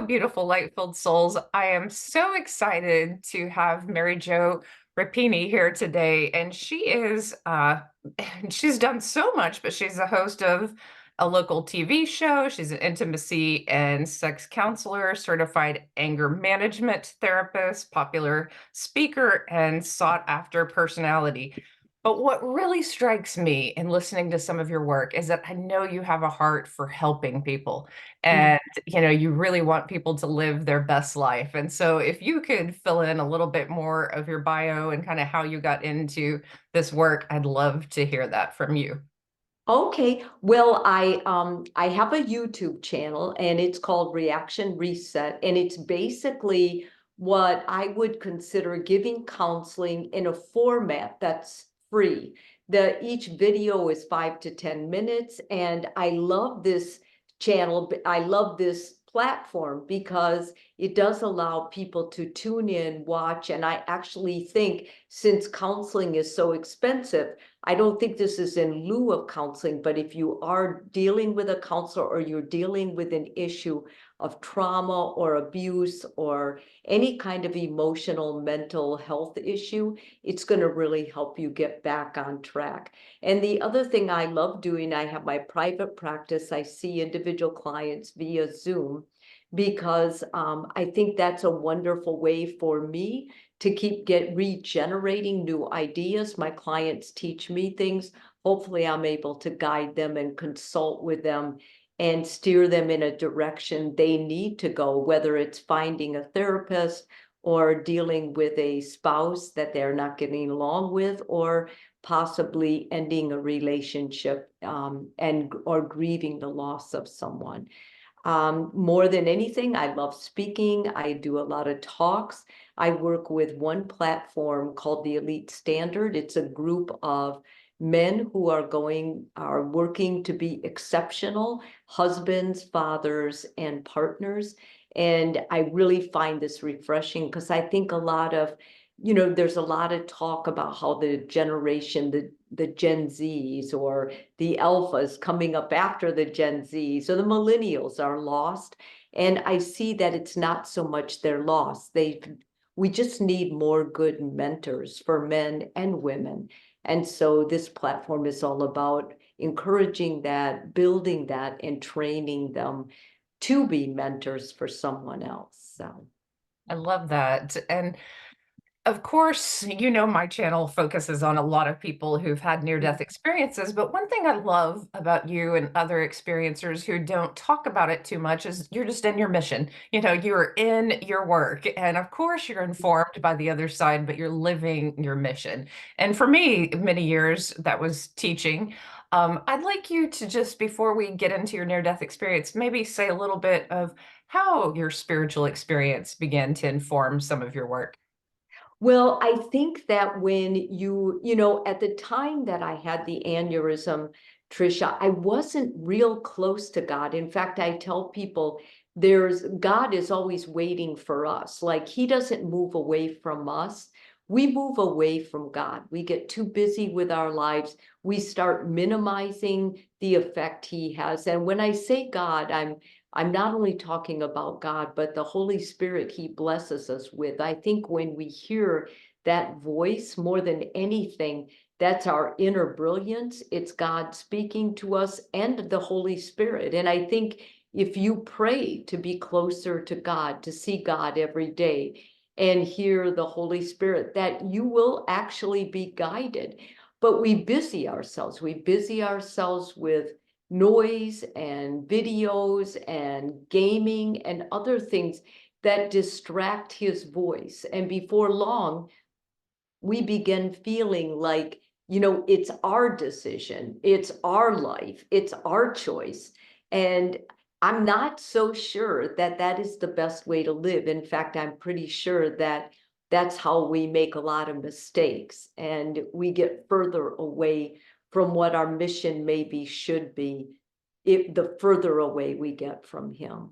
Beautiful, light-filled souls. I am so excited to have Mary Jo Rapini here today. And she is she's done so much, but she's a host of a local TV show. She's an intimacy and sex counselor, certified anger management therapist, popular speaker, and sought after personality. But what really strikes me in listening to some of your work is that I know you have a heart for helping people. Mm. And you really want people to live their best life. And so if you could fill in a little bit more of your bio and kind of how you got into this work, I'd love to hear that from you. Okay, well, I have a YouTube channel and it's called Reaction Reset, and it's basically what I would consider giving counseling in a format that's free. Each video is 5 to 10 minutes, and I love this channel. I love this platform because it does allow people to tune in, watch, and I actually think, since counseling is so expensive, I don't think this is in lieu of counseling, but if you are dealing with a counselor or you're dealing with an issue of trauma or abuse or any kind of emotional, mental health issue, it's going to really help you get back on track. And the other thing I love doing, I have my private practice. I see individual clients via Zoom because I think that's a wonderful way for me to keep regenerating new ideas. My clients teach me things. Hopefully, I'm able to guide them and consult with them and steer them in a direction they need to go, whether it's finding a therapist or dealing with a spouse that they're not getting along with, or possibly ending a relationship, and or grieving the loss of someone. More than anything, I love speaking. I do a lot of talks. I work with one platform called the Elite Standard. It's a group of men who are working to be exceptional husbands, fathers, and partners. And I really find this refreshing because I think there's a lot of talk about how the Gen Zs or the alphas coming up after the Gen Z, so the millennials are lost. And I see that it's not so much they're lost. We just need more good mentors for men and women. And so this platform is all about encouraging that, building that, and training them to be mentors for someone else. So. I love that. And of course, my channel focuses on a lot of people who've had near-death experiences, but one thing I love about you and other experiencers who don't talk about it too much is you're just in your mission. You're in your work, and of course, you're informed by the other side, but you're living your mission. And for me, many years, that was teaching. I'd like you to just, before we get into your near-death experience, maybe say a little bit of how your spiritual experience began to inform some of your work. Well, I think that when at the time that I had the aneurysm, Trisha, I wasn't real close to God. In fact, I tell people God is always waiting for us. Like, he doesn't move away from us. We move away from God. We get too busy with our lives. We start minimizing the effect he has. And when I say God, I'm not only talking about God, but the Holy Spirit he blesses us with. I think when we hear that voice more than anything, that's our inner brilliance. It's God speaking to us and the Holy Spirit. And I think if you pray to be closer to God, to see God every day and hear the Holy Spirit, that you will actually be guided. But we busy ourselves with noise and videos and gaming and other things that distract his voice. And before long, we begin feeling like, it's our decision, it's our life, it's our choice. And I'm not so sure that that is the best way to live. In fact, I'm pretty sure that that's how we make a lot of mistakes and we get further away from what our mission maybe should be, if the further away we get from him.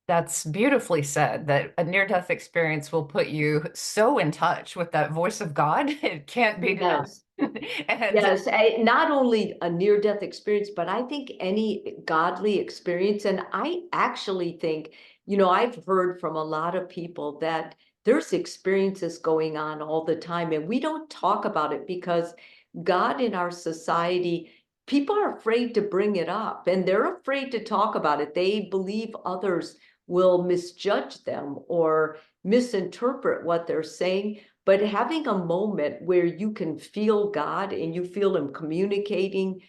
That's beautifully said, that a near-death experience will put you so in touch with that voice of God. It can't be denied. Yes. And Yes, not only a near-death experience, but I think any godly experience. And I actually think, I've heard from a lot of people that there's experiences going on all the time, and we don't talk about it because God in our society, people are afraid to bring it up and they're afraid to talk about it. They believe others will misjudge them or misinterpret what they're saying. But having a moment where you can feel God and you feel Him communicating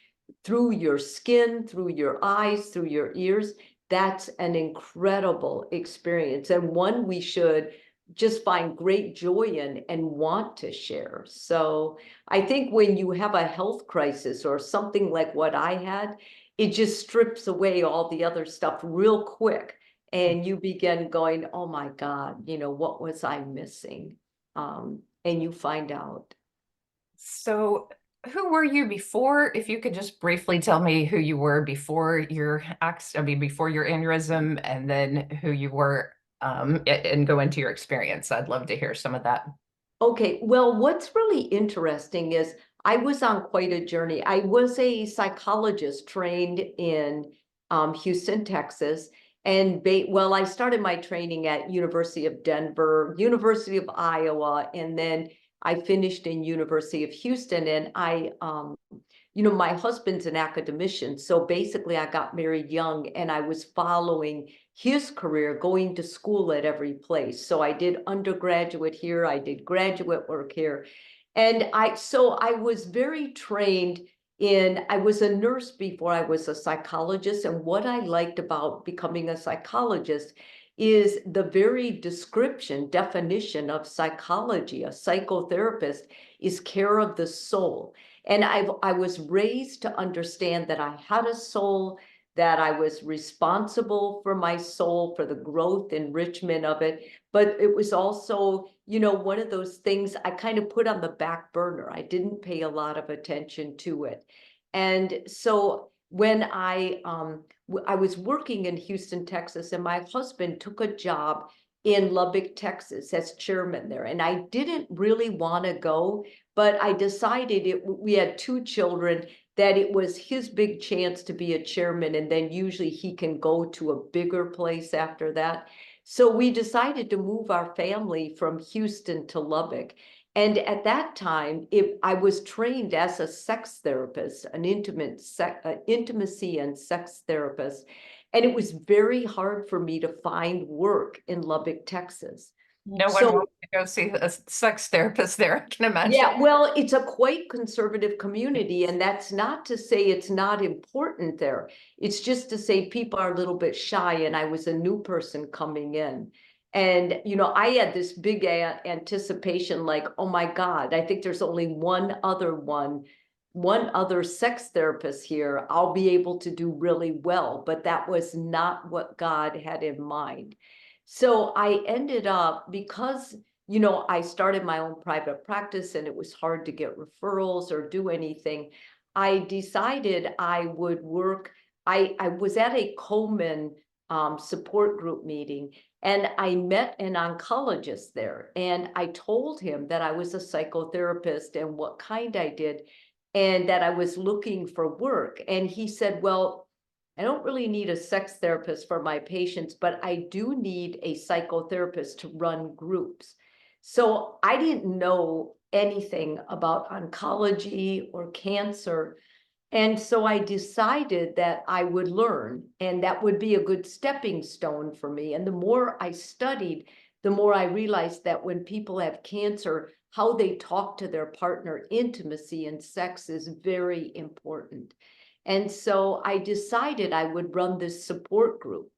through your skin, through your eyes, through your ears, that's an incredible experience and one we should just find great joy in and want to share. So I think when you have a health crisis or something like what I had, it just strips away all the other stuff real quick. And you begin going, oh my God, what was I missing? And you find out. so, who were you before? If you could just briefly tell me who you were before your before your aneurysm, and then who you were, and go into your experience. I'd love to hear some of that. Okay, well, what's really interesting is I was on quite a journey. I was a psychologist trained in Houston, Texas. And well, I started my training at University of Denver, University of Iowa, and then I finished in University of Houston. And my husband's an academician. So basically I got married young and I was following his career, going to school at every place. So I did undergraduate here, I did graduate work here. And I was very trained I was a nurse before I was a psychologist. And what I liked about becoming a psychologist is the very definition of psychology. A psychotherapist is care of the soul. And I was raised to understand that I had a soul, that I was responsible for my soul, for the growth, enrichment of it. But it was also, one of those things I kind of put on the back burner. I didn't pay a lot of attention to it. And so when I was working in Houston, Texas, and my husband took a job in Lubbock, Texas as chairman there. And I didn't really want to go, but I decided we had two children, that it was his big chance to be a chairman. And then usually he can go to a bigger place after that. So we decided to move our family from Houston to Lubbock. And at that time, I was trained as a sex therapist, an intimacy and sex therapist. And it was very hard for me to find work in Lubbock, Texas. No one So wants to go see a sex therapist there, I can imagine. yeah, well, it's a quite conservative community, and that's not to say it's not important there. It's just to say people are a little bit shy, and I was a new person coming in. And, I had this big anticipation, like, oh my God, I think there's only one other sex therapist here. I'll be able to do really well, but that was not what God had in mind. So I ended up, because I started my own private practice and it was hard to get referrals or do anything. I decided I would work. I was at a Komen support group meeting, and I met an oncologist there. And I told him that I was a psychotherapist and what kind I did, and that I was looking for work. And he said, well, I don't really need a sex therapist for my patients, but I do need a psychotherapist to run groups. So I didn't know anything about oncology or cancer. And so I decided that I would learn, and that would be a good stepping stone for me. And the more I studied, the more I realized that when people have cancer, how they talk to their partner, intimacy and sex is very important. And so I decided I would run this support group.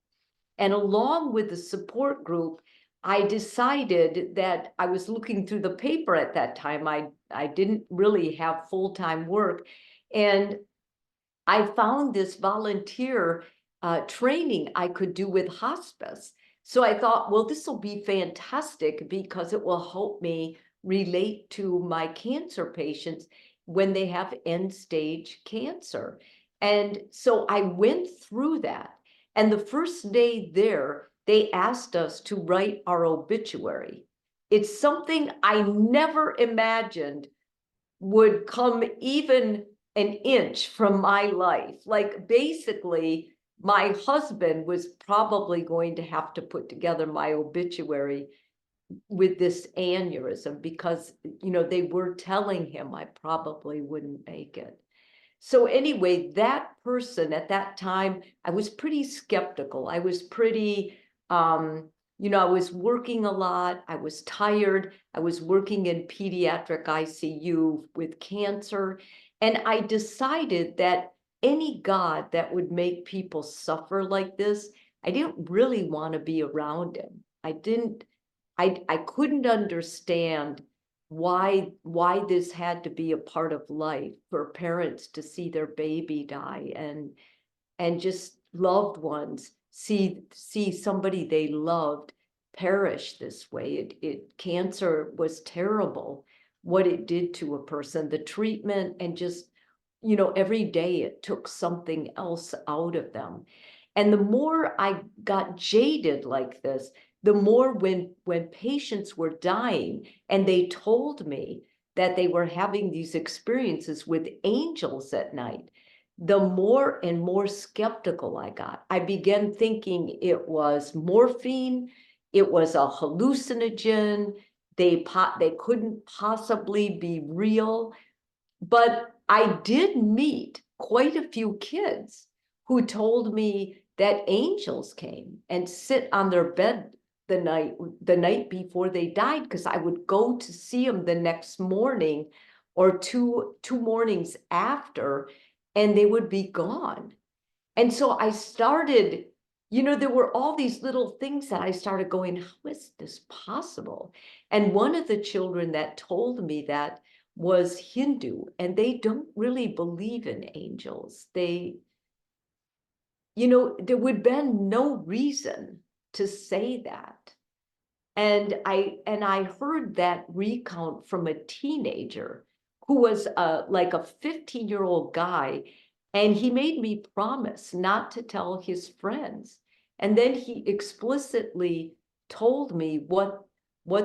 And along with the support group, I decided that I was looking through the paper at that time. I didn't really have full-time work. And I found this volunteer training I could do with hospice. So I thought, well, this will be fantastic because it will help me relate to my cancer patients when they have end-stage cancer. And so I went through that. And the first day there, they asked us to write our obituary. It's something I never imagined would come even an inch from my life. Like basically, my husband was probably going to have to put together my obituary with this aneurysm because, they were telling him I probably wouldn't make it. So anyway, that person at that time, I was pretty skeptical. I was pretty, I was working a lot. I was tired. I was working in pediatric ICU with cancer. And I decided that any God that would make people suffer like this, I didn't really want to be around him. I couldn't understand why this had to be a part of life for parents to see their baby die and just loved ones see somebody they loved perish this way. It cancer was terrible what it did to a person, the treatment, and just every day it took something else out of them. And the more I got jaded like this, the more when patients were dying and they told me that they were having these experiences with angels at night, the more and more skeptical I got. I began thinking it was morphine, it was a hallucinogen, they couldn't possibly be real. But I did meet quite a few kids who told me that angels came and sit on their bed the night before they died, because I would go to see them the next morning or two mornings after, and they would be gone. And so I started, there were all these little things that I started going, how is this possible? And one of the children that told me that was Hindu, and they don't really believe in angels. There would been no reason to say that. And I heard that recount from a teenager who was like a 15-year-old guy, and he made me promise not to tell his friends. And then he explicitly told me what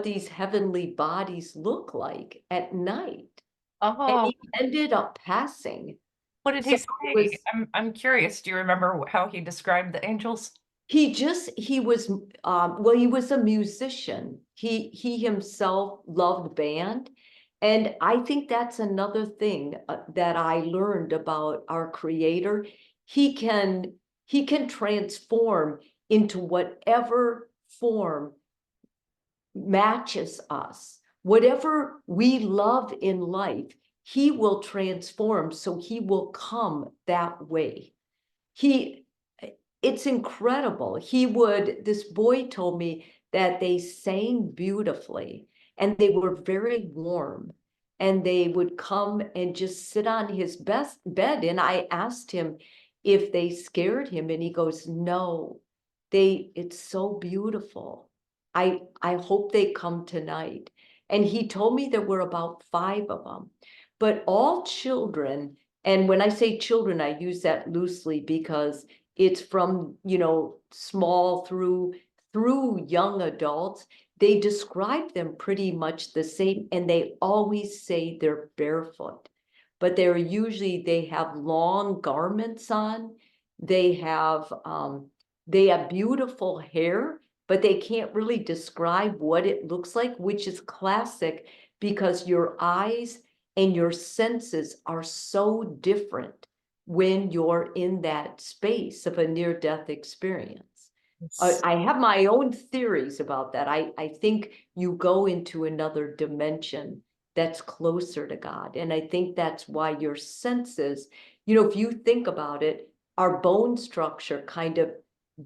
these heavenly bodies look like at night. And Oh, he ended up passing. what did So he it say? was I'm curious. Do you remember how he described the angels? he was well, he was a musician. He himself loved band. And I think that's another thing that I learned about our creator. He can transform into whatever form matches us. Whatever we love in life, he will transform, so he will come that way. He it's incredible. This boy told me that they sang beautifully and they were very warm, and they would come and just sit on his best bed. And I asked him if they scared him, and he goes, no, it's so beautiful. I hope they come tonight. And he told me there were about 5 of them, but all children. And when I say children, I use that loosely because it's from, small through young adults. They describe them pretty much the same, and they always say they're barefoot, but they have long garments on. They have beautiful hair, but they can't really describe what it looks like, which is classic because your eyes and your senses are so different when you're in that space of a near-death experience. I have my own theories about that. I think you go into another dimension that's closer to God. And I think that's why your senses, if you think about it, our bone structure kind of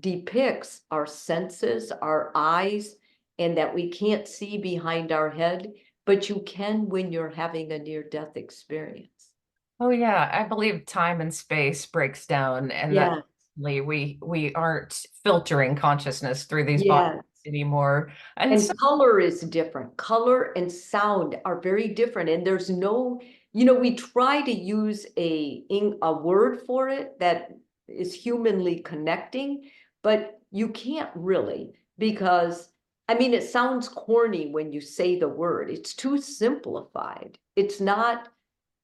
depicts our senses, our eyes, and that we can't see behind our head, but you can when you're having a near-death experience. Oh yeah, I believe time and space breaks down, and that Yeah, we aren't filtering consciousness through these bodies yeah. anymore. And so And color is different. Color and sound are very different. And there's no, we try to use a word for it that is humanly connecting, but you can't really, because I mean, it sounds corny when you say the word. It's too simplified. It's not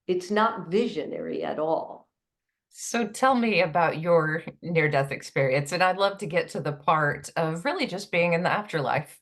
It's not visionary at all. So tell me about your near-death experience, and I'd love to get to the part of really just being in the afterlife.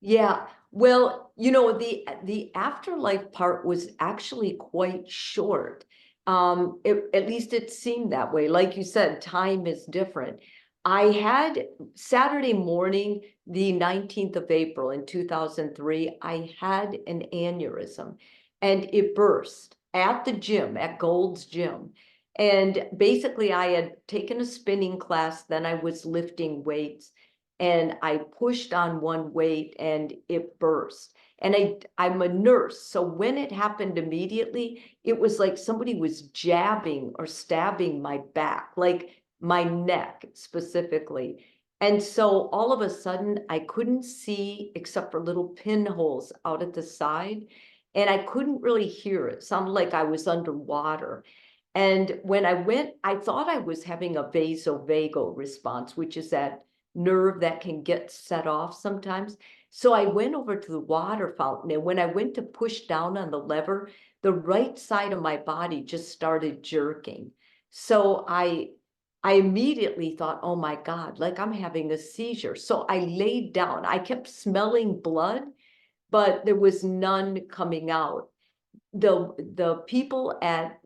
Yeah, well, the afterlife part was actually quite short. At least it seemed that way. Like you said, time is different. I had Saturday morning, the 19th of April in 2003, I had an aneurysm and it burst at the gym, at Gold's Gym. And basically, I had taken a spinning class, then I was lifting weights and I pushed on one weight and it burst. And I'm a nurse, so when it happened immediately, it was like somebody was jabbing or stabbing my back, like my neck specifically. And so all of a sudden, I couldn't see except for little pinholes out at the side. And I couldn't really hear it. It sounded like I was underwater. And when I went, I thought I was having a vasovagal response, which is that nerve that can get set off sometimes. So I went over to the water fountain, and when I went to push down on the lever, the right side of my body just started jerking. So I immediately thought, oh my God, like I'm having a seizure. So I laid down. I kept smelling blood, but there was none coming out. The people at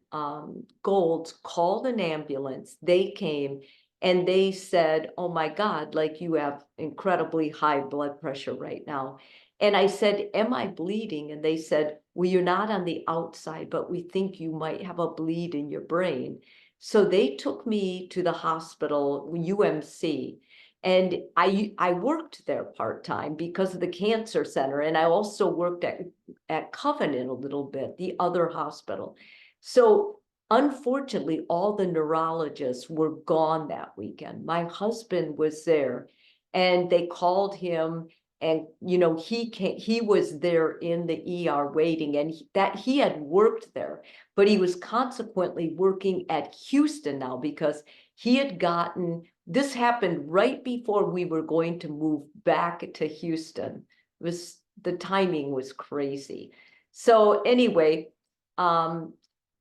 Gold's called an ambulance. They came and they said, "Oh my God, like you have incredibly high blood pressure right now." And I said, "Am I bleeding?" And they said, "Well, you're not on the outside, but we think you might have a bleed in your brain." So they took me to the hospital, UMC. And I worked there part-time because of the cancer center. And I also worked at Covenant a little bit, the other hospital. So unfortunately, all the neurologists were gone that weekend. My husband was there and they called him and he was there in the ER waiting and that he had worked there, but he was consequently working at Houston now because he had gotten this happened right before we were going to move back to Houston. The timing was crazy. So anyway,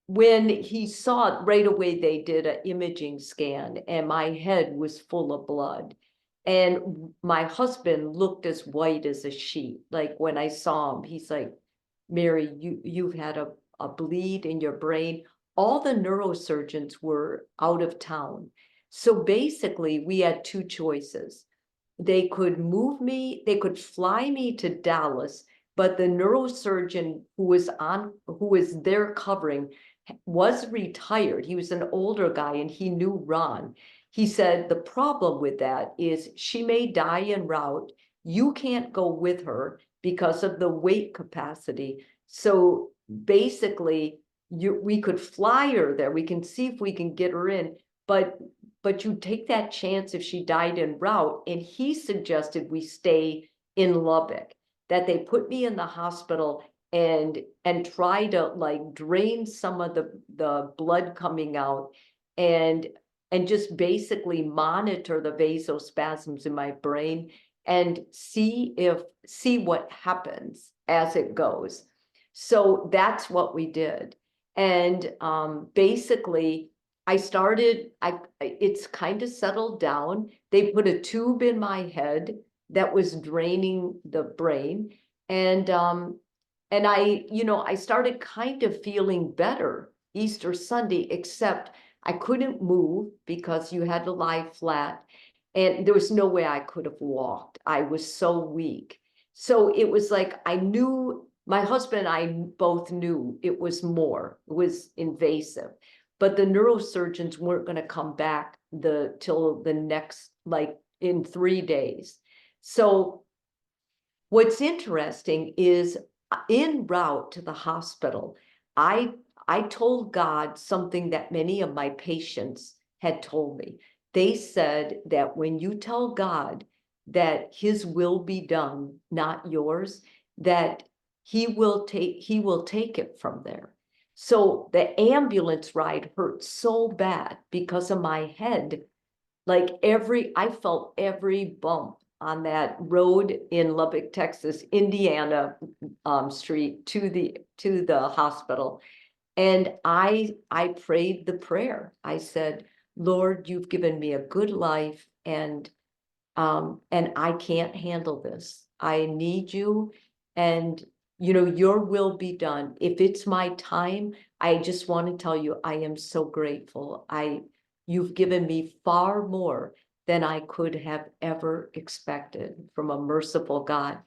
when he saw it right away, they did an imaging scan and my head was full of blood. And my husband looked as white as a sheet. Like when I saw him, he's like, "Mary, you've had a bleed in your brain." All the neurosurgeons were out of town. So basically, we had two choices. They could move me, they could fly me to Dallas, but the neurosurgeon who was there covering was retired. He was an older guy and he knew Ron. He said, "The problem with that is she may die en route. You can't go with her because of the weight capacity. So basically, we could fly her there. We can see if we can get her in, but you take that chance if she died en route." And he suggested we stay in Lubbock, that they put me in the hospital and try to like drain some of the blood coming out and just basically monitor the vasospasms in my brain and see what happens as it goes. So that's what we did. And basically it's kind of settled down. They put a tube in my head that was draining the brain. And I started kind of feeling better Easter Sunday, except I couldn't move because you had to lie flat. And there was no way I could have walked. I was so weak. So it was like I knew, my husband and I both knew it was invasive. But the neurosurgeons weren't going to come back till the next, like in 3 days. So what's interesting is en route to the hospital, I told God something that many of my patients had told me. They said that when you tell God that his will be done, not yours, that he will take it from there. So the ambulance ride hurt so bad because of my head. Like I felt every bump on that road in Lubbock, Texas, Indiana Street to the hospital. And I prayed the prayer. I said, Lord, you've given me a good life, and I can't handle this. I need you, and your will be done. If it's my time, I just want to tell you, I am so grateful. You've given me far more than I could have ever expected from a merciful God.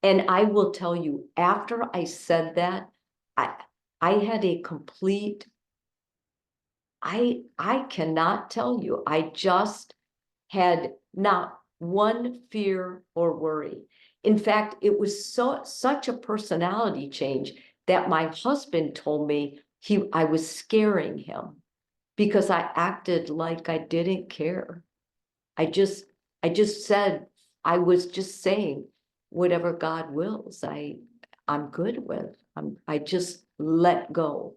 And I will tell you, after I said that, I I had a complete, I cannot tell you, I just had not one fear or worry. In fact, it was such a personality change that my husband told me I was scaring him because I acted like I didn't care. I just I just said, I was just saying whatever God wills, I'm good with. I just let go.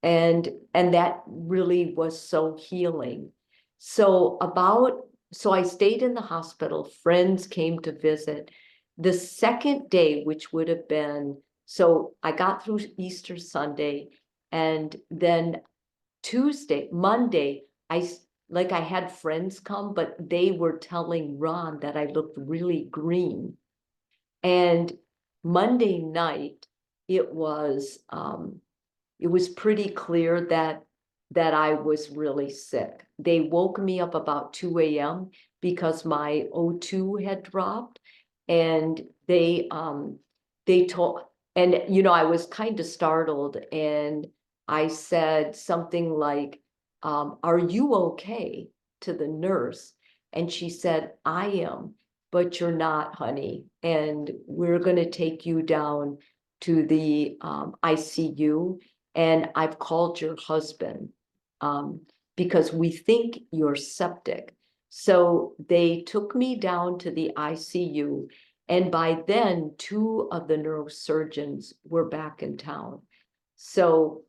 And that really was so healing. So I stayed in the hospital, friends came to visit. The second day, which would have been, so I got through Easter Sunday, and then Monday, like I had friends come, but they were telling Ron that I looked really green. And Monday night, it was pretty clear that I was really sick. They woke me up about 2 a.m. because my O2 had dropped, and they told, and I was kind of startled, and I said something like, are you okay, to the nurse? And she said, I am, but you're not, honey. And we're going to take you down to the ICU, and I've called your husband um, because we think you're septic. So they took me down to the ICU, and by then, two of the neurosurgeons were back in town. So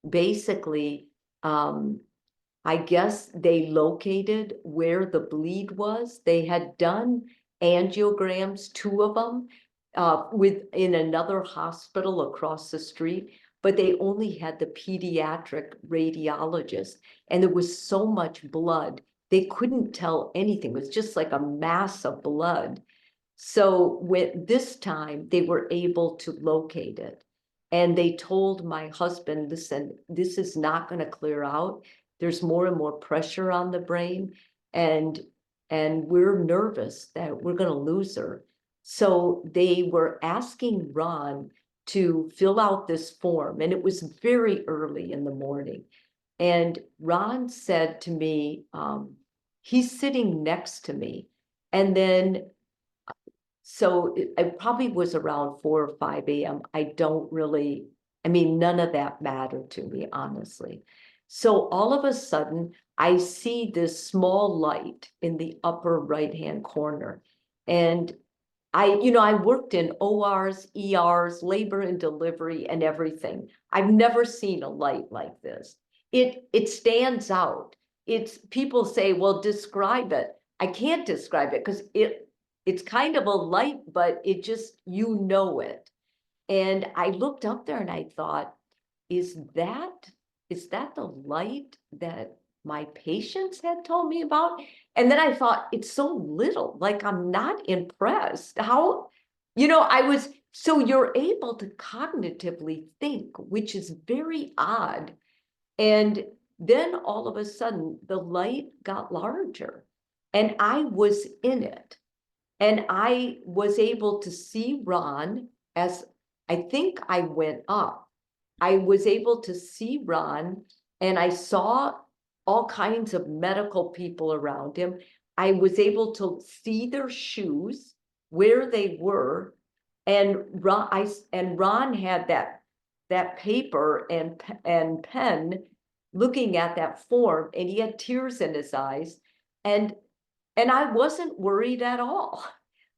basically, I guess they located where the bleed was. They had done angiograms, two of them, in another hospital across the street, but they only had the pediatric radiologist, and there was so much blood, they couldn't tell anything. It was just like a mass of blood. So with this time, they were able to locate it. And they told my husband, listen, this is not going to clear out. There's more and more pressure on the brain. And we're nervous that we're going to lose her. So they were asking Ron to fill out this form. And it was very early in the morning. And Ron said to me, he's sitting next to me. And then so it probably was around 4 or 5 a.m. I mean, none of that mattered to me, honestly. So all of a sudden, I see this small light in the upper right-hand corner. And I worked in ORs, ERs, labor and delivery, and everything. I've never seen a light like this. It stands out. People say, well, describe it. I can't describe it because it's kind of a light, but it just, it. And I looked up there and I thought, is that the light that my patients had told me about? And then I thought, it's so little, like I'm not impressed. So you're able to cognitively think, which is very odd. And then all of a sudden, the light got larger and I was in it. And I was able to see Ron as I think I went up. I was able to see Ron, and I saw all kinds of medical people around him. I was able to see their shoes, where they were, and Ron had that paper and pen looking at that form, and he had tears in his eyes. And I wasn't worried at all.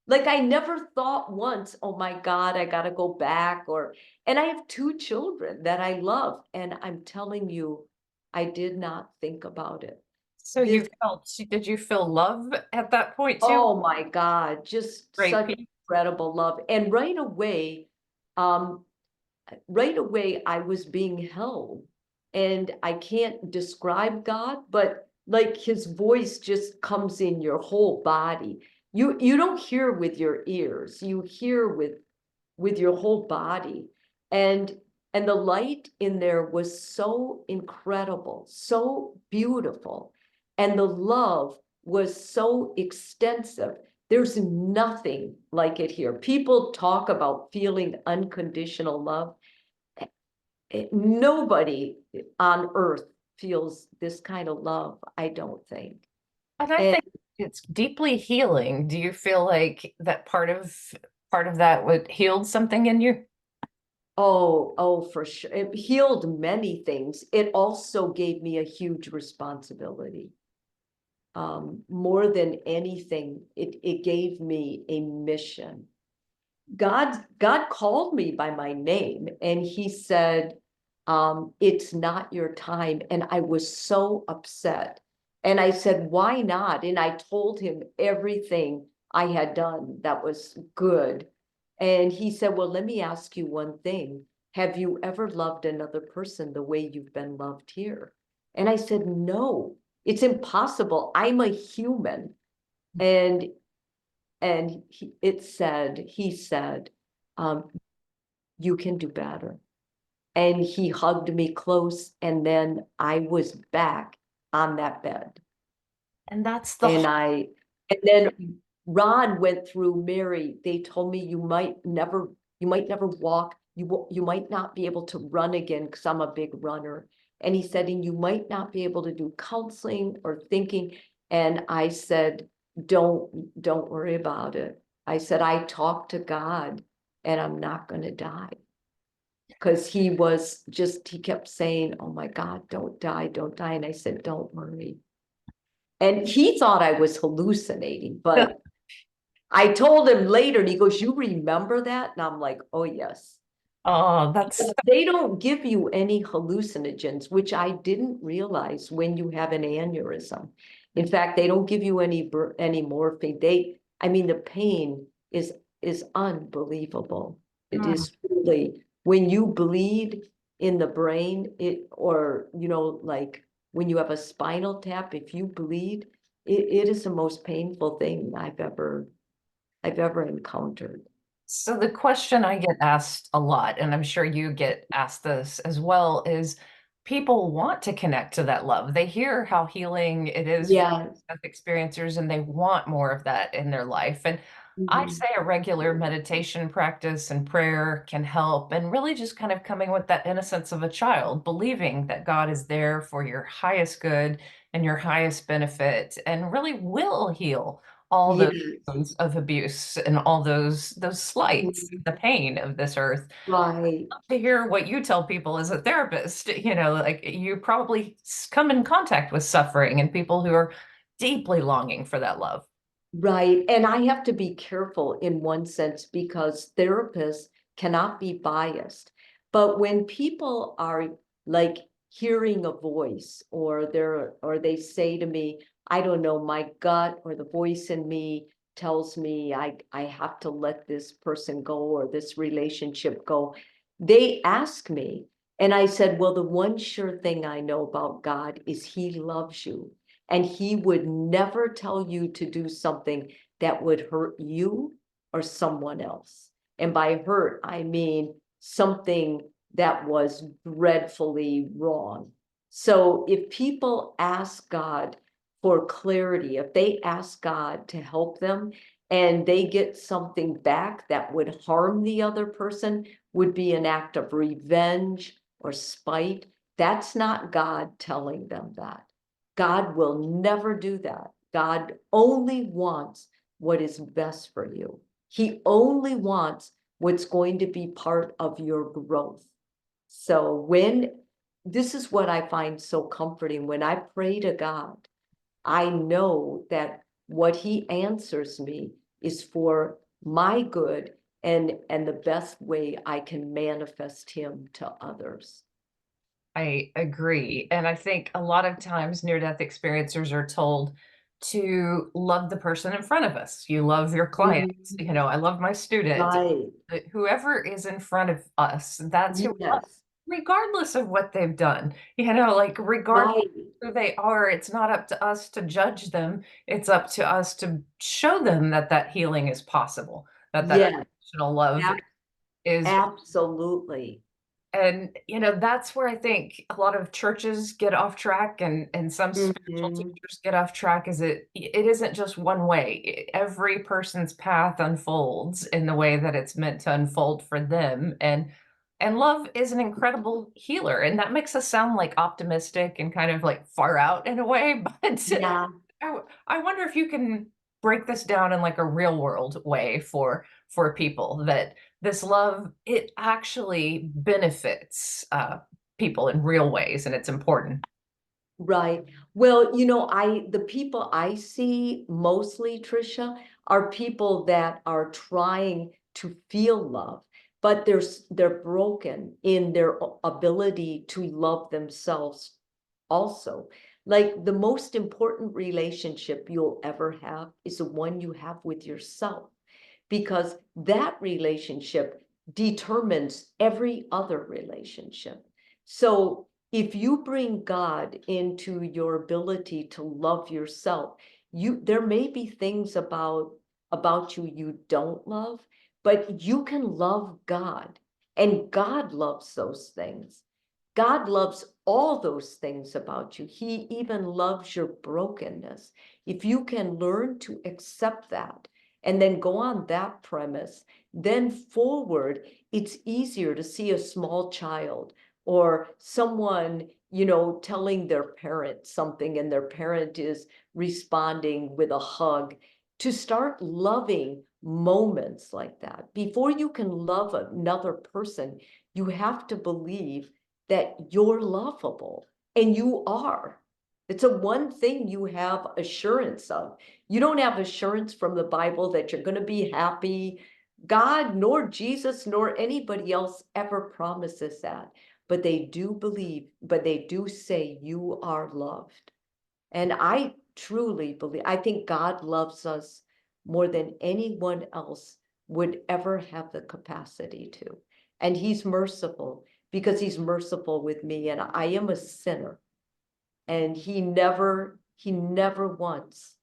Like I never thought once, oh my God, I gotta go back, and I have two children that I love. And I'm telling you, I did not think about it. So did you feel love at that point too? Oh my God, just Great such peace. incredible love. And right away, um, right away I was being held. And I can't describe God, but like his voice just comes in your whole body. You don't hear with your ears, you hear with your whole body. And and the light in there was so incredible, so beautiful. And the love was so extensive. There's nothing like it here. People talk about feeling unconditional love. Nobody on earth feels this kind of love, I don't think. And I And think it's deeply healing. Do you feel like that part of that would healed something in you? oh, for sure. It healed many things. It also gave me a huge responsibility. More than anything, it gave me a mission. God called me by my name and he said, it's not your time. And I was so upset. And I said, why not? And I told him everything I had done that was good. And he said, well, let me ask you one thing. Have you ever loved another person the way you've been loved here? And I said, no, it's impossible. I'm a human. And he said, um, you can do better. And he hugged me close, and then I was back on that bed. And that's the And and then Ron went through Mary. They told me you might never walk. You might not be able to run again because I'm a big runner. And he said, and you might not be able to do counseling or thinking. And I said, don't worry about it. I said, I talked to God and I'm not going to die. Because he kept saying, oh my God, don't die, don't die. And I said, don't worry. And he thought I was hallucinating, but I told him later, and he goes, you remember that? And I'm like, oh, yes. oh, that's They don't give you any hallucinogens, which I didn't realize when you have an aneurysm. In fact, they don't give you any morphine. I mean, the pain is unbelievable. It mm. is really, when you bleed in the brain, or like when you have a spinal tap, if you bleed, it is the most painful thing I've ever encountered. So the question I get asked a lot, and I'm sure you get asked this as well, is people want to connect to that love. They hear how healing it is for Yeah. death experiencers and they want more of that in their life. And I Mhm. say a regular meditation practice and prayer can help, and really just kind of coming with that innocence of a child, believing that God is there for your highest good and your highest benefit, and really will heal all those Yes. wounds of abuse and all those slights, Mhm. the pain of this earth. Right. To hear what you tell people as a therapist, like you probably come in contact with suffering and people who are deeply longing for that love. Right. And I have to be careful in one sense because therapists cannot be biased. But when people are like hearing a voice, or they say to me, I don't know, my gut or the voice in me tells me I have to let this person go or this relationship go. They ask me, and I said, well, the one sure thing I know about God is he loves you. And he would never tell you to do something that would hurt you or someone else. And by hurt, I mean something that was dreadfully wrong. So if people ask God for clarity, if they ask God to help them and they get something back that would harm the other person, would be an act of revenge or spite, that's not God telling them that. God will never do that. God only wants what is best for you. He only wants what's going to be part of your growth. So this is what I find so comforting. When I pray to God, I know that what he answers me is for my good and the best way I can manifest him to others. I agree. And I think a lot of times near death experiencers are told to love the person in front of us. You love your clients. Mhm. I love my student. Right. Whoever is in front of us, that's who, Yes. regardless of what they've done, like regardless Right. of who they are, it's not up to us to judge them. It's up to us to show them that that healing is possible, that that Yes. unconditional love Ab- is. Absolutely. And that's where I think a lot of churches get off track, and some spiritual Mhm. teachers get off track, is it isn't just one way. Every person's path unfolds in the way that it's meant to unfold for them. And love is an incredible healer. And that makes us sound like optimistic and kind of like far out in a way. But Yeah. I wonder if you can break this down in like a real world way for people, that this love, it actually benefits people in real ways, and it's important. Right. Well, the people I see mostly, Trisha, are people that are trying to feel love, but they're broken in their ability to love themselves also. Like the most important relationship you'll ever have is the one you have with yourself, because that relationship determines every other relationship. So if you bring God into your ability to love yourself, there may be things about you don't love, but you can love God, and God loves those things. God loves all those things about you. He even loves your brokenness. If you can learn to accept that and then go on that premise, then forward, it's easier to see a small child or someone, telling their parent something and their parent is responding with a hug, to start loving moments like that. Before you can love another person, you have to believe that you're lovable, and you are. It's a one thing you have assurance of. You don't have assurance from the Bible that you're going to be happy. God, nor Jesus, nor anybody else ever promises that. But they do believe, but they do say you are loved. And I truly believe, I think God loves us more than anyone else would ever have the capacity to. And He's merciful because He's merciful with me. And I am a sinner. And He never once,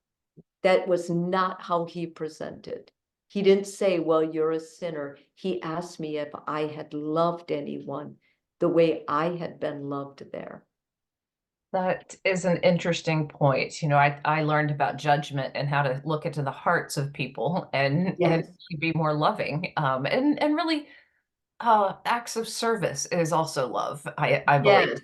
that was not how He presented. He didn't say, well, you're a sinner. He asked me if I had loved anyone the way I had been loved there. That is an interesting point. I learned about judgment and how to look into the hearts of people, and Yes. be more loving. And really, acts of service is also love. I believe Yes.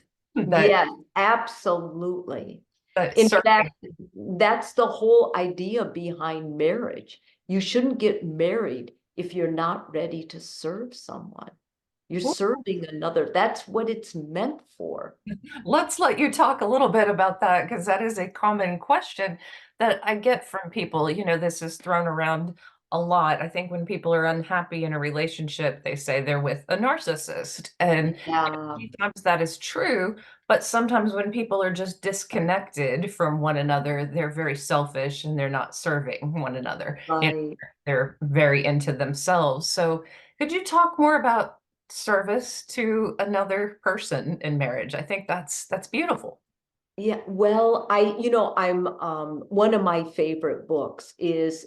that Yes, absolutely. that In serving. fact, that's the whole idea behind marriage. You shouldn't get married if you're not ready to serve someone. You're serving another. That's what it's meant for. Let's let you talk a little bit about that, because that is a common question that I get from people. This is thrown around a lot. I think when people are unhappy in a relationship, they say they're with a narcissist. And Yeah, sometimes that is true, but sometimes when people are just disconnected from one another, they're very selfish and they're not serving one another. right. They're very into themselves. So could you talk more about service to another person in marriage? I think that's beautiful. Yeah, well, one of my favorite books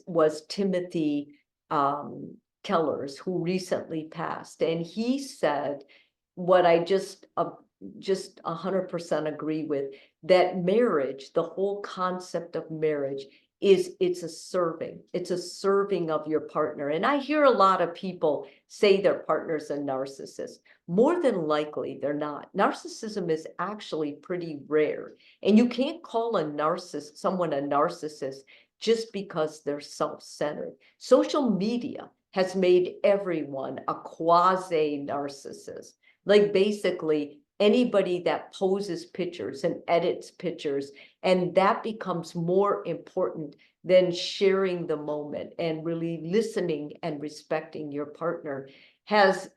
was Timothy Keller's, who recently passed, and he said what I just 100% agree with, that marriage, the whole concept of marriage it's a serving of your partner. And I hear a lot of people say their partner's a narcissist. More than likely, they're not. Narcissism is actually pretty rare. And you can't call someone a narcissist just because they're self-centered. Social media has made everyone a quasi narcissist. Like basically anybody that poses pictures and edits pictures, and that becomes more important than sharing the moment and really listening and respecting your partner, has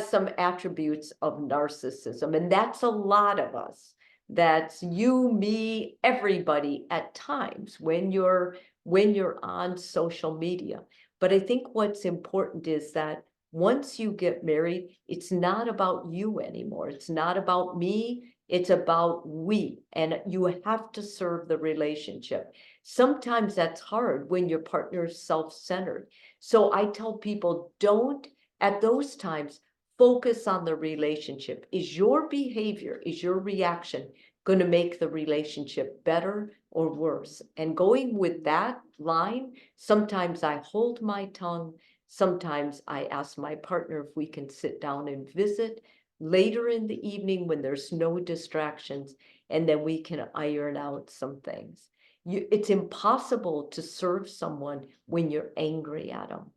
some attributes of narcissism. And that's a lot of us. That's you, me, everybody at times when you're on social media. But I think what's important is that once you get married, it's not about you anymore. It's not about me. It's about we, and you have to serve the relationship. Sometimes that's hard when your partner is self-centered. So I tell people, don't at those times focus on the relationship. Is your behavior, is your reaction going to make the relationship better or worse? And going with that line, sometimes I hold my tongue. Sometimes I ask my partner if we can sit down and visit later in the evening when there's no distractions, and then we can iron out some things. It's impossible to serve someone when you're angry at them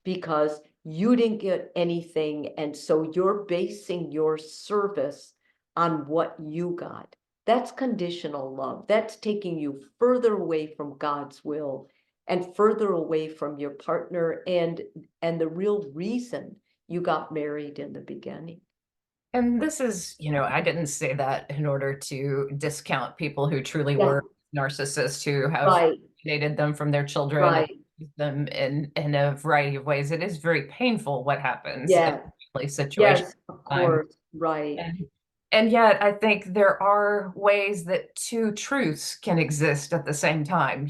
because you didn't get anything. And so you're basing your service on what you got. That's conditional love. That's taking you further away from God's will and further away from your partner and the real reason you got married in the beginning. And this is, I didn't say that in order to discount people who truly Yeah, were narcissists who have right, dated them from their children and right. used them in a variety of ways. It is very painful what happens in Yeah, a family situation. yes, of Um, course, right. and and yet I think there are ways that two truths can exist at the same time.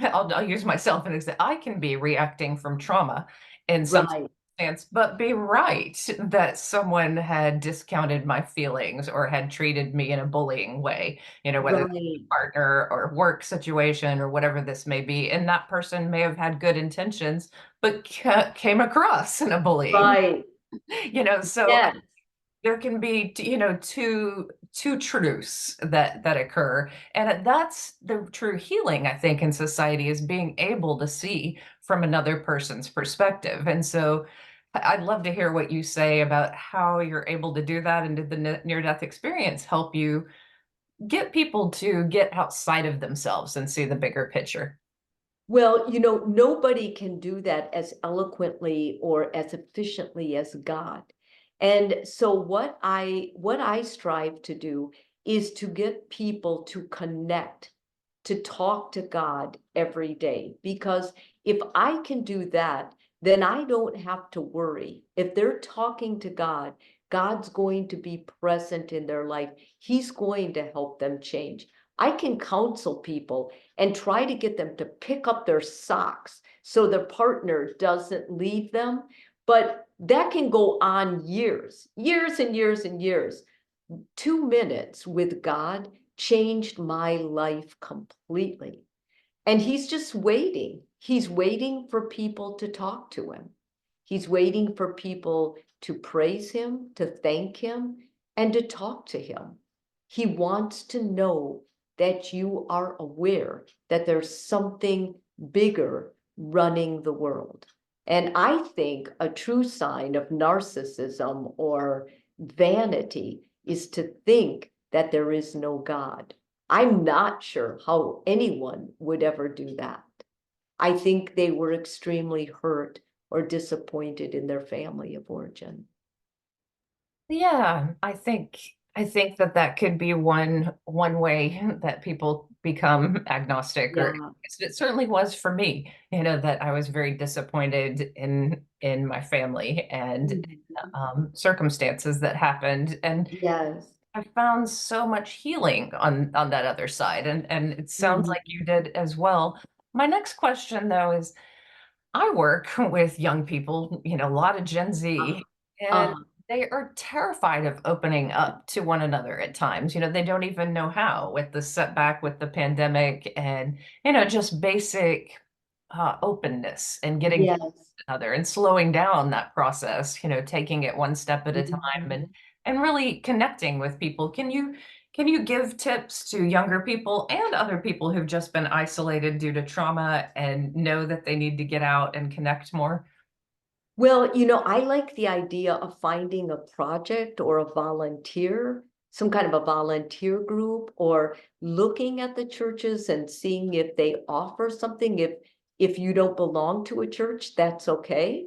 I'll use myself as an example. I can be reacting from trauma in some Right, circumstance, but be right that someone had discounted my feelings or had treated me in a bullying way, whether it's right, a partner or work situation or whatever this may be. And that person may have had good intentions, but came across in a bullying, right. so Yes. there can be two truths that occur, and that's the true healing, I think, in society, is being able to see from another person's perspective. And so I'd love to hear what you say about how you're able to do that, and did the near death experience help you get people to get outside of themselves and see the bigger picture? Well, nobody can do that as eloquently or as efficiently as God. And so what I strive to do is to get people to connect, to talk to God every day. Because if I can do that, then I don't have to worry. If they're talking to God, God's going to be present in their life. He's going to help them change. I can counsel people and try to get them to pick up their socks so their partner doesn't leave them. But that can go on years, years and years and years. 2 minutes with God changed my life completely. And he's just waiting. He's waiting for people to talk to him. He's waiting for people to praise him, to thank him, and to talk to him. He wants to know that you are aware that there's something bigger running the world. And I think a true sign of narcissism or vanity is to think that there is no God. I'm not sure how anyone would ever do that. I think they were extremely hurt or disappointed in their family of origin. Yeah, I think that could be one way that people become agnostic, or Yeah. it certainly was for me, that I was very disappointed in my family and Mhm. circumstances that happened, and Yes. I found so much healing on that other side, and it sounds Mhm. like you did as well. My next question, though, is I work with young people, a lot of Gen Uh, Z, and uh, they are terrified of opening up to one another at times. They don't even know how, with the setback with the pandemic, and, just basic openness and getting to yes. know other and slowing down that process, taking it one step at a time, and Mhm. really connecting with people. Can you give tips to younger people and other people who've just been isolated due to trauma and know that they need to get out and connect more? Well, I like the idea of finding a project or a volunteer, some kind of a volunteer group, or looking at the churches and seeing if they offer something. If you don't belong to a church, that's okay.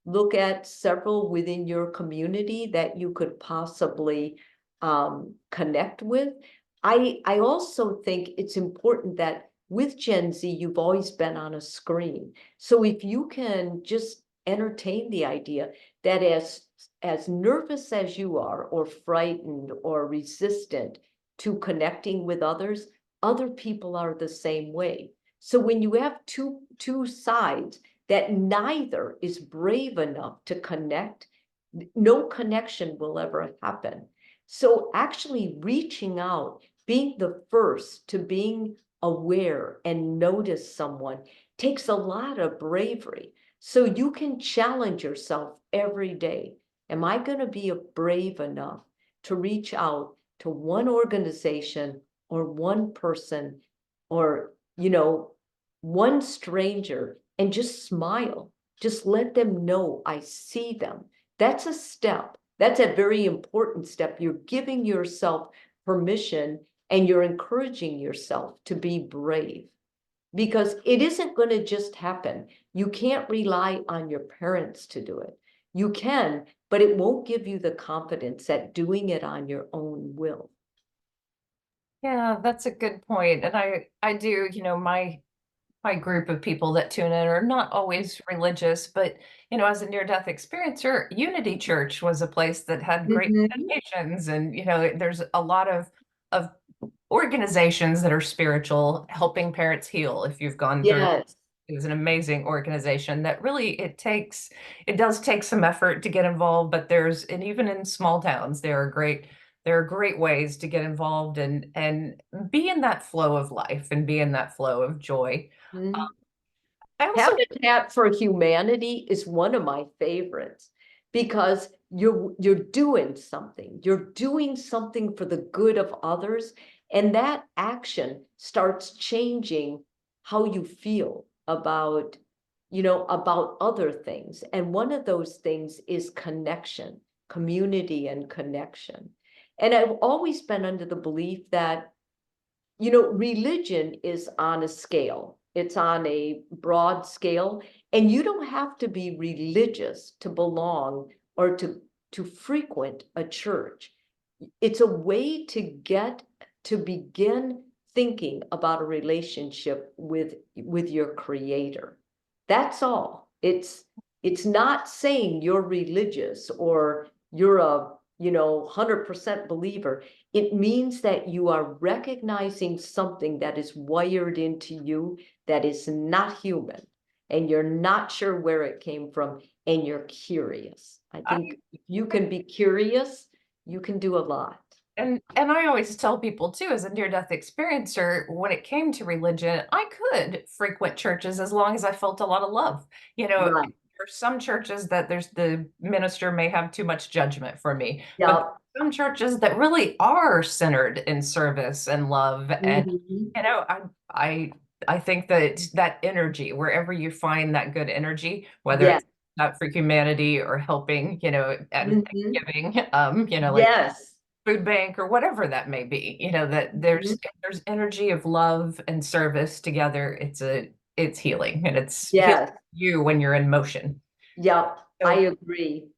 Look at several within your community that you could possibly connect with. I also think it's important that with Gen Z, you've always been on a screen. So if you can just entertain the idea that as nervous as you are, or frightened or resistant to connecting with others, other people are the same way. So when you have two sides that neither is brave enough to connect, no connection will ever happen. So actually reaching out, being the first to being aware and notice someone takes a lot of bravery. So you can challenge yourself every day. Am I going to be brave enough to reach out to one organization or one person, or, one stranger, and just smile? Just let them know I see them. That's a step. That's a very important step. You're giving yourself permission, and you're encouraging yourself to be brave, because it isn't going to just happen. You can't rely on your parents to do it. You can, but it won't give you the confidence at doing it on your own will. Yeah, that's a good point. And I do, my group of people that tune in are not always religious, but as a near-death experiencer, Unity Church was a place that had great Mhm. meditations, and there's a lot of organizations that are spiritual, helping parents heal. If you've gone through, Yes. it was an amazing organization that really it does take some effort to get involved, but and even in small towns, there are great ways to get involved and be in that flow of life and be in that flow of joy. Mhm. I also, Habitat for Humanity is one of my favorites, because you're doing something. You're doing something for the good of others, and that action starts changing how you feel about, about other things. And one of those things is connection, community and connection. And I've always been under the belief that, religion is on a scale. It's on a broad scale, and you don't have to be religious to belong or to frequent a church. It's a way to begin thinking about a relationship with your creator. That's all. It's not saying you're religious or you're a 100% believer. It means that you are recognizing something that is wired into you that is not human, and you're not sure where it came from, and you're curious. I I, think if you can be curious, you can do a lot. and I always tell people too, as a near-death experiencer, when it came to religion, I could frequent churches as long as I felt a lot of love. Right. There's some churches that the minister may have too much judgment for me, but Yep. some churches that really are centered in service and love. And Mhm. you know, I I I think that that energy, wherever you find that good energy, whether Yes. it's not for humanity or helping, and Mhm. giving, like Yes. food bank or whatever that may be, that Mhm. there's energy of love and service together. It's healing, and it's healing Yes. you when you're in motion. Yep. I So agree.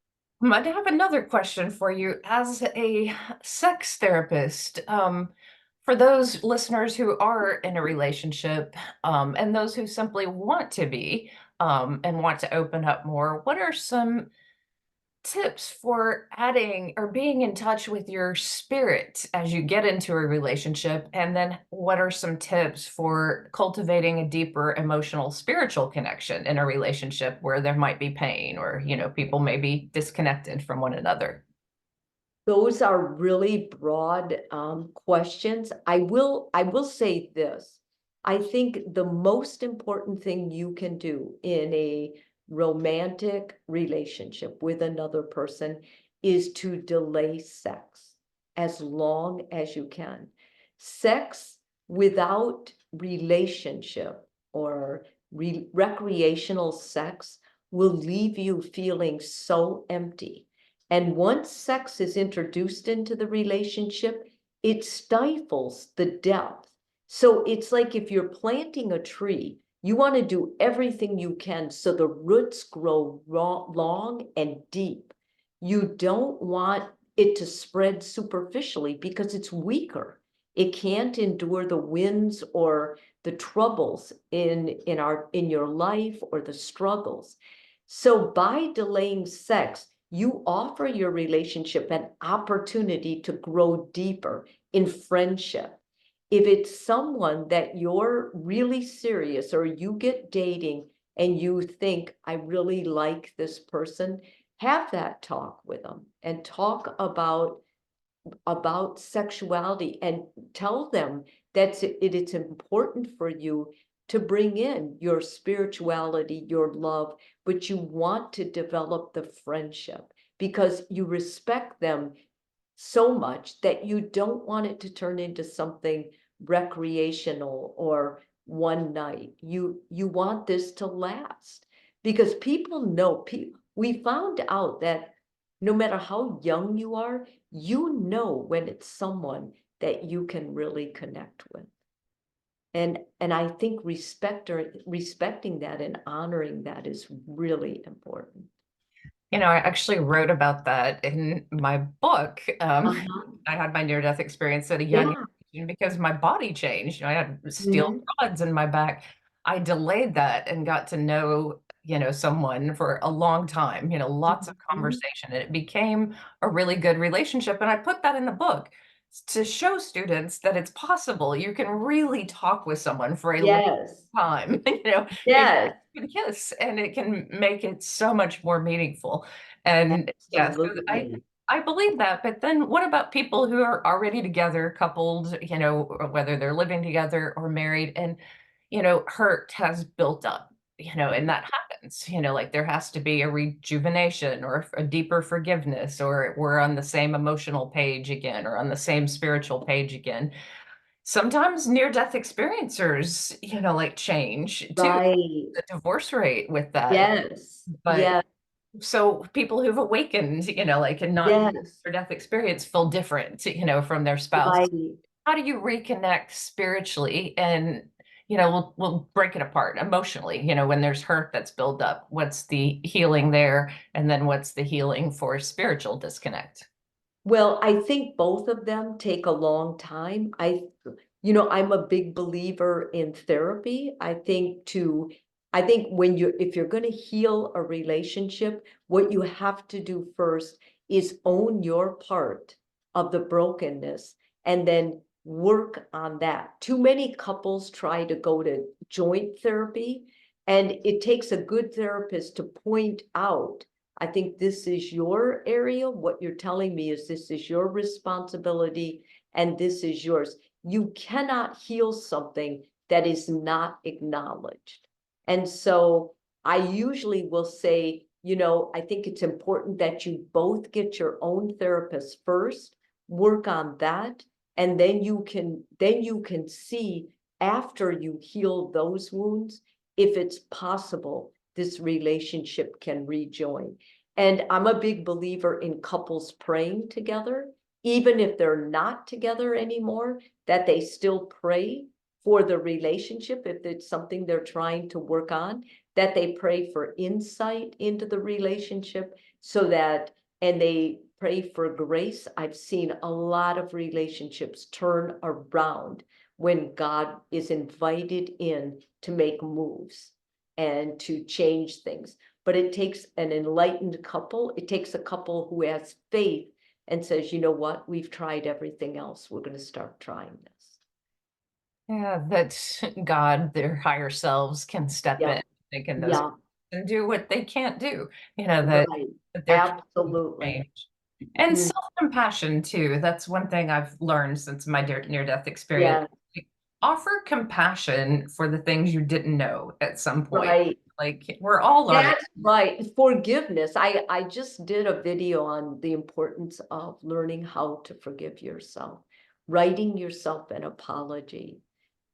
I have another question for you as a sex therapist. For those listeners who are in a relationship, and those who simply want to be, and want to open up more, what are some tips for adding or being in touch with your spirit as you get into a relationship? And then what are some tips for cultivating a deeper emotional spiritual connection in a relationship where there might be pain, or, people may be disconnected from one another? Those are really broad questions. I will say this. I think the most important thing you can do in a romantic relationship with another person is to delay sex as long as you can. Sex without relationship, or recreational sex, will leave you feeling so empty. And once sex is introduced into the relationship, it stifles the depth. So it's like if you're planting a tree, you want to do everything you can so the roots grow long and deep. You don't want it to spread superficially because it's weaker. It can't endure the winds or the troubles in your life or the struggles. So by delaying sex, you offer your relationship an opportunity to grow deeper in friendship. If it's someone that you're really serious or you get dating and you think, I really like this person, have that talk with them and talk about sexuality and tell them that it's important for you to bring in your spirituality, your love, but you want to develop the friendship because you respect them so much that you don't want it to turn into something recreational or one night. You want this to last because people know, we found out that no matter how young you are, you know when it's someone that you can really connect with. And I think respecting that and honoring that is really important. I actually wrote about that in my book. Uh-huh. I had my near-death experience at a young Yeah. age because my body changed. I had steel Mhm. rods in my back. I delayed that and got to know, someone for a long time, lots of Mhm. conversation, and it became a really good relationship. And I put that in the book to show students that it's possible. You can really talk with someone for a long Yes. time, it Yes. can kiss and it can make it so much more meaningful. And yeah, so Absolutely. I believe that. But then what about people who are already together, coupled, or whether they're living together or married, and hurt has built up, and that happens, like there has to be a rejuvenation or a deeper forgiveness, or we're on the same emotional page again or on the same spiritual page again. Sometimes near-death experiencers, like change too, Right. the divorce rate with that. Yes. But Yes. so people who've awakened, like and not Yes. near death experience feel different, from their spouse. Right. How do you reconnect spiritually and we'll break it apart emotionally, when there's hurt that's built up. What's the healing there? And then what's the healing for spiritual disconnect? Well, I think both of them take a long time. I'm a big believer in therapy. I think if you're going to heal a relationship, what you have to do first is own your part of the brokenness and then work on that. Too many couples try to go to joint therapy, and it takes a good therapist to point out, I think this is your area. What you're telling me is this is your responsibility and this is yours. You cannot heal something that is not acknowledged. And so I usually will say, I think it's important that you both get your own therapist first, work on that, and then you can see after you heal those wounds, if it's possible this relationship can rejoin. And I'm a big believer in couples praying together, even if they're not together anymore, that they still pray for the relationship if it's something they're trying to work on, that they pray for insight into the relationship so that, and they pray for grace. I've seen a lot of relationships turn around when God is invited in to make moves and to change things. But it takes an enlightened couple. It takes a couple who has faith and says, you know what, we've tried everything else. We're going to start trying this. Yeah, that God, their higher selves, can step Yeah, in, they can those yeah, and do what they can't do, right. that they're capable of Absolutely. change. And Mm, self-compassion too. That's one thing I've learned since my near-death experience. yeah, Like, offer compassion for the things you didn't know at some point. right. Like we're all learning. That's right. Forgiveness. I just did a video on the importance of learning how to forgive yourself, writing yourself an apology,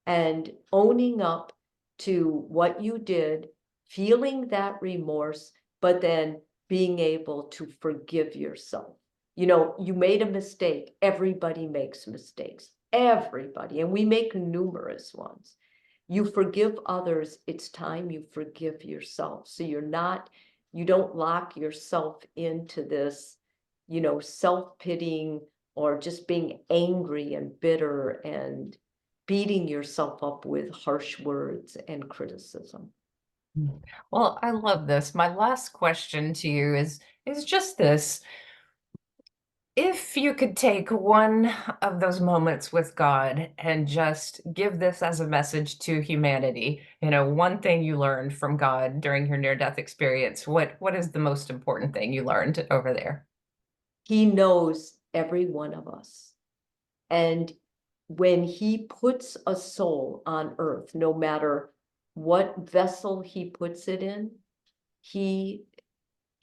and owning up to what you did, feeling that remorse, but then being able to forgive yourself. You made a mistake. Everybody makes mistakes. Everybody. And we make numerous ones. You forgive others, it's time you forgive yourself. So you don't lock yourself into this self-pitying or just being angry and bitter and beating yourself up with harsh words and criticism. Mm. Well, I love this. My last question to you is just this. If you could take one of those moments with God and just give this as a message to humanity, one thing you learned from God during your near-death experience, what is the most important thing you learned over there? He knows every one of us. And when he puts a soul on earth, no matter what vessel he puts it in, he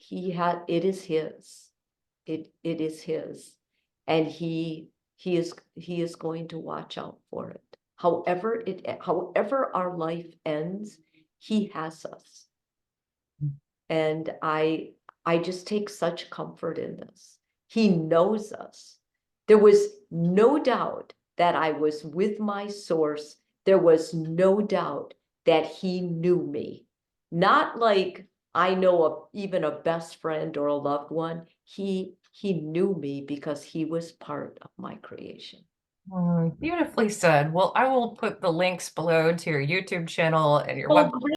it is his. It is his. And he is going to watch out for it. However our life ends, he has us. And I just take such comfort in this. He knows us. There was no doubt that I was with my source. There was no doubt that he knew me. Not like I know even a best friend or a loved one. He knew me because he was part of my creation. Beautifully said. Well, I will put the links below to your YouTube channel and your Oh, website. great.